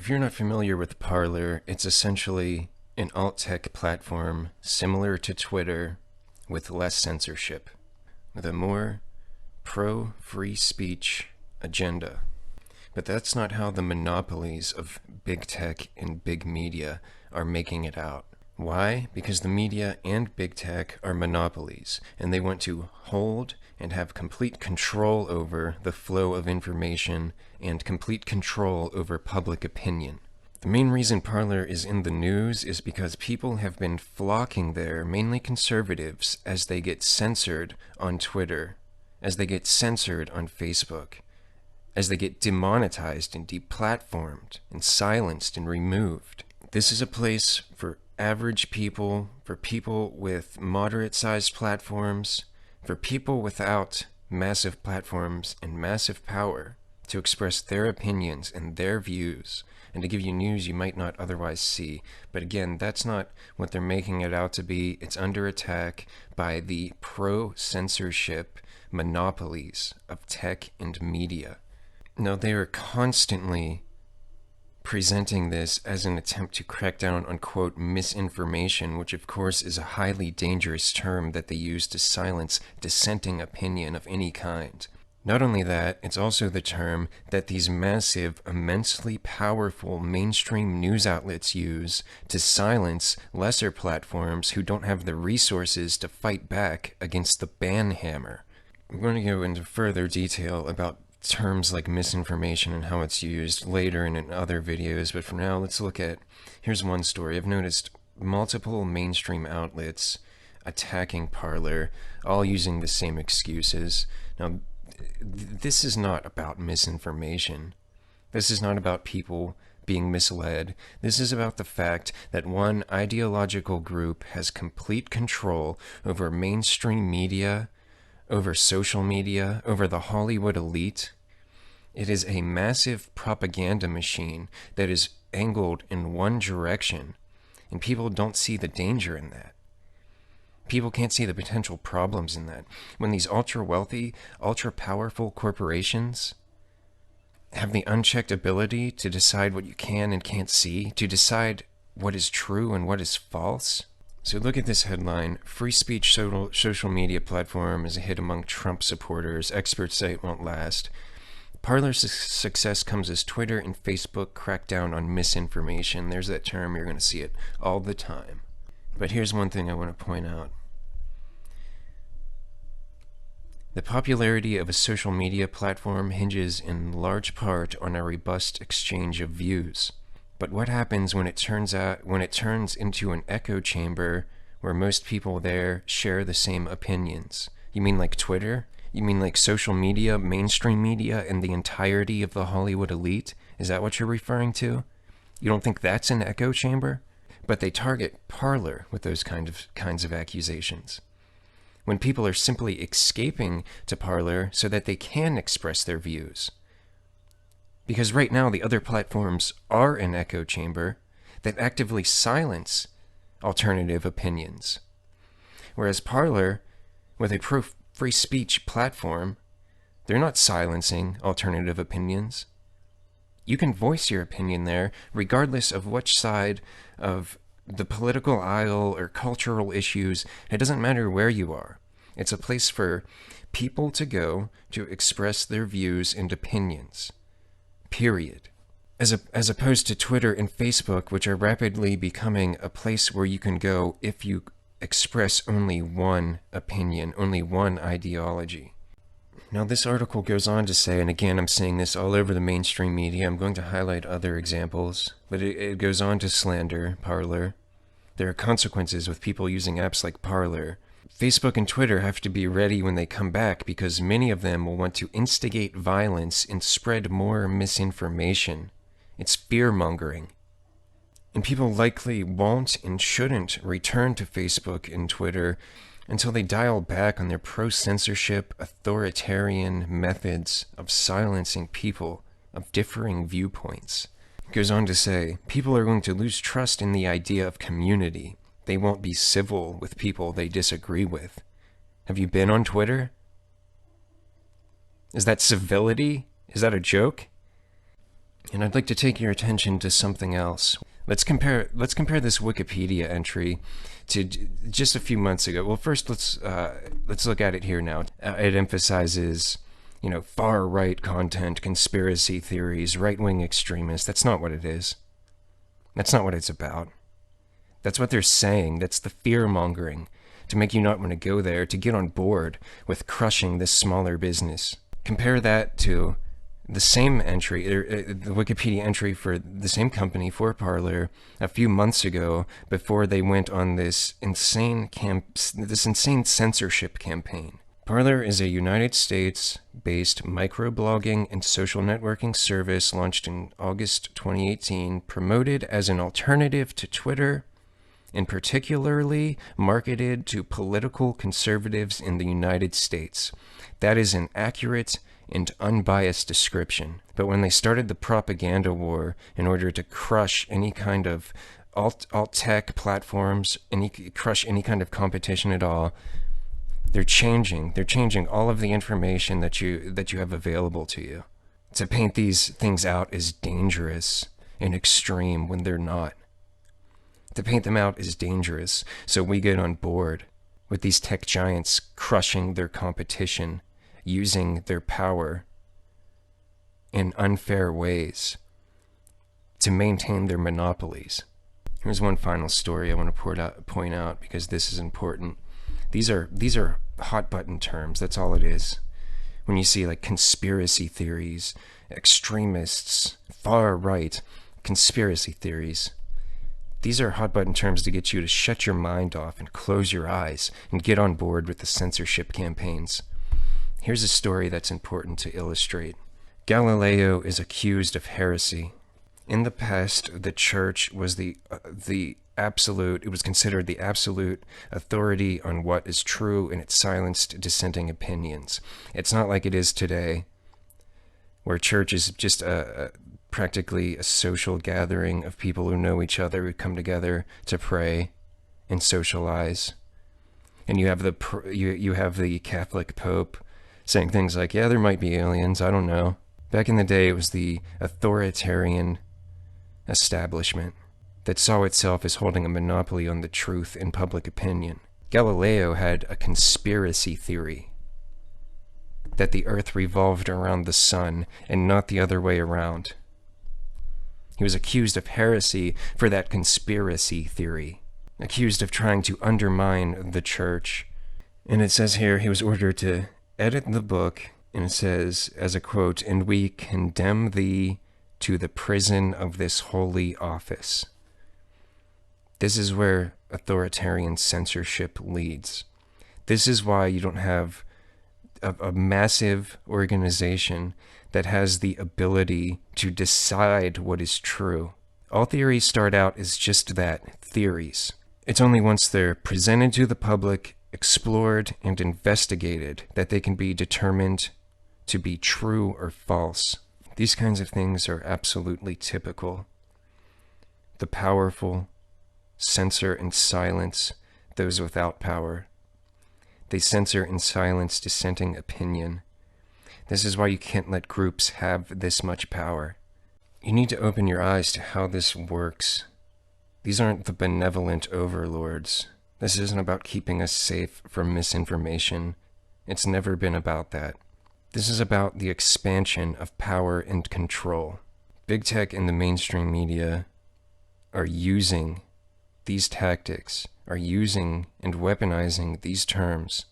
If you're not familiar with Parler, it's essentially an alt-tech platform similar to Twitter with less censorship, with a more pro-free speech agenda. But that's not how the monopolies of big tech and big media are making it out. Why? Because the media and big tech are monopolies, and they want to hold and have complete control over the flow of information and complete control over public opinion. The main reason Parler is in the news is because people have been flocking there, mainly conservatives, as they get censored on Twitter, as they get censored on Facebook, as they get demonetized and deplatformed and silenced and removed. This is a place for average people, for people with moderate-sized platforms, for people without massive platforms and massive power to express their opinions and their views, and to give you news you might not otherwise see. But again, that's not what they're making it out to be. It's under attack by the pro-censorship monopolies of tech and media. Now, they are constantly presenting this as an attempt to crack down on, quote, misinformation, which of course is a highly dangerous term that they use to silence dissenting opinion of any kind. Not only that, it's also the term that these massive, immensely powerful mainstream news outlets use to silence lesser platforms who don't have the resources to fight back against the ban hammer. I'm going to go into further detail about terms like misinformation and how it's used later and in other videos, but for now, let's look at, here's one story. I've noticed multiple mainstream outlets attacking Parler, all using the same excuses. Now, this is not about misinformation. This is not about people being misled. This is about the fact that one ideological group has complete control over mainstream media, over social media, over the Hollywood elite. It is a massive propaganda machine that is angled in one direction, and people don't see the danger in that. People can't see the potential problems in that. When these ultra-wealthy, ultra-powerful corporations have the unchecked ability to decide what you can and can't see, to decide what is true and what is false. So look at this headline: free speech social media platform is a hit among Trump supporters. Experts say it won't last. Parler's success comes as Twitter and Facebook crack down on misinformation. There's that term, you're going to see it all the time. But here's one thing I want to point out. The popularity of a social media platform hinges in large part on a robust exchange of views. But what happens when it turns into an echo chamber where most people there share the same opinions? You mean like Twitter? You mean like social media, mainstream media, and the entirety of the Hollywood elite? Is that what you're referring to? You don't think that's an echo chamber? But they target Parler with those kinds of accusations. When people are simply escaping to Parler so that they can express their views. Because right now the other platforms are an echo chamber that actively silence alternative opinions. Whereas Parler, with a pro-free speech platform, they're not silencing alternative opinions. You can voice your opinion there, regardless of which side of the political aisle or cultural issues. It doesn't matter where you are. It's a place for people to go to express their views and opinions. Period. As opposed to Twitter and Facebook, which are rapidly becoming a place where you can go if you express only one opinion, only one ideology. Now, this article goes on to say, and again, I'm seeing this all over the mainstream media, I'm going to highlight other examples, but it goes on to slander Parler. There are consequences with people using apps like Parler. Facebook and Twitter have to be ready when they come back because many of them will want to instigate violence and spread more misinformation. It's fear-mongering. And people likely won't and shouldn't return to Facebook and Twitter until they dial back on their pro-censorship, authoritarian methods of silencing people of differing viewpoints. It goes on to say, people are going to lose trust in the idea of community. They won't be civil with people they disagree with. Have you been on Twitter? Is that civility? Is that a joke? And I'd like to take your attention to something else. Let's compare this Wikipedia entry to just a few months ago. Well, first let's look at it here now. It emphasizes, far right content, conspiracy theories, right-wing extremists. That's not what it is. That's not what it's about. That's what they're saying. That's the fear-mongering to make you not want to go there, to get on board with crushing this smaller business. Compare that to the same entry, the Wikipedia entry for the same company, for Parler, a few months ago, before they went on this insane censorship campaign. Parler is a United States-based microblogging and social networking service launched in August 2018, promoted as an alternative to Twitter, and particularly marketed to political conservatives in the United States. That is an accurate and unbiased description. But when they started the propaganda war in order to crush any kind of alt-tech platforms, crush any kind of competition at all, they're changing all of the information that you have available to you to paint these things out as dangerous and extreme when they're not. To paint them out as dangerous, so we get on board with these tech giants crushing their competition, using their power in unfair ways to maintain their monopolies. Here's one final story I want to point out because this is important. These are hot button terms. That's all it is. When you see like conspiracy theories, extremists, far right, conspiracy theories, these are hot button terms to get you to shut your mind off and close your eyes and get on board with the censorship campaigns. Here's a story that's important to illustrate. Galileo is accused of heresy. In the past, the church was the absolute, it was considered the absolute authority on what is true, and it silenced dissenting opinions. It's not like it is today, where church is just practically a social gathering of people who know each other, who come together to pray and socialize. And you have the Catholic Pope saying things like, yeah, there might be aliens, I don't know. Back in the day, it was the authoritarian establishment that saw itself as holding a monopoly on the truth in public opinion. Galileo had a conspiracy theory that the earth revolved around the sun and not the other way around. He was accused of heresy for that conspiracy theory, accused of trying to undermine the church. And it says here he was ordered to edit the book, and it says, as a quote, "And we condemn thee to the prison of this holy office." This is where authoritarian censorship leads. This is why you don't have a massive organization that has the ability to decide what is true. All theories start out as just that, theories. It's only once they're presented to the public, explored, and investigated that they can be determined to be true or false. These kinds of things are absolutely typical. The powerful censor and silence those without power. They censor and silence dissenting opinion. This is why you can't let groups have this much power. You need to open your eyes to how this works. These aren't the benevolent overlords. This isn't about keeping us safe from misinformation. It's never been about that. This is about the expansion of power and control. Big tech and the mainstream media are using these tactics, are using and weaponizing these terms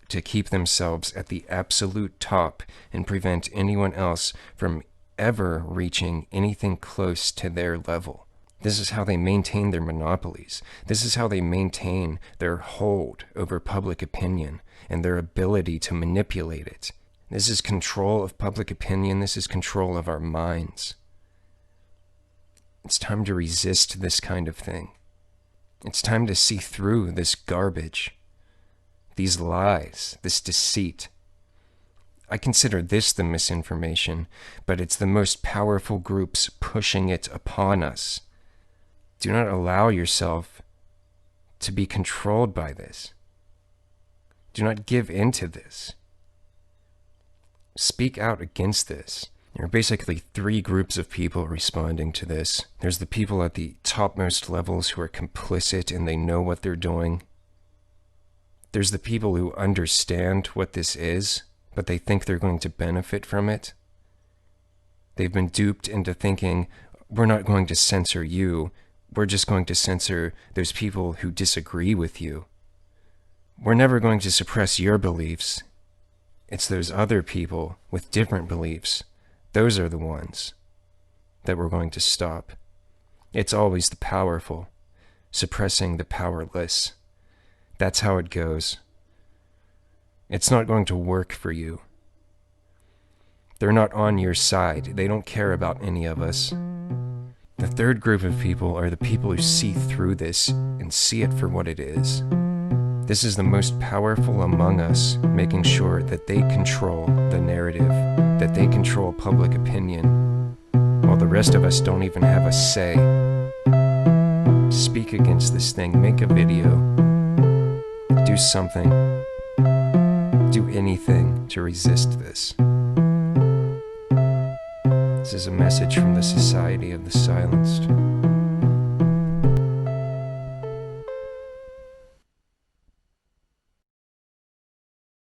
to keep themselves at the absolute top and prevent anyone else from ever reaching anything close to their level. This is how they maintain their monopolies. This is how they maintain their hold over public opinion and their ability to manipulate it. This is control of public opinion. This is control of our minds. It's time to resist this kind of thing. It's time to see through this garbage, these lies, this deceit. I consider this the misinformation, but it's the most powerful groups pushing it upon us. Do not allow yourself to be controlled by this. Do not give in to this. Speak out against this. There are basically three groups of people responding to this. There's the people at the topmost levels who are complicit and they know what they're doing. There's the people who understand what this is, but they think they're going to benefit from it. They've been duped into thinking, we're not going to censor you, we're just going to censor those people who disagree with you. We're never going to suppress your beliefs. It's those other people with different beliefs. Those are the ones that we're going to stop. It's always the powerful suppressing the powerless. That's how it goes. It's not going to work for you. They're not on your side. They don't care about any of us. The third group of people are the people who see through this and see it for what it is. This is the most powerful among us, making sure that they control the narrative, that they control public opinion, while the rest of us don't even have a say. Speak against this thing, make a video, do something, do anything to resist this. This is a message from the Society of the Silenced.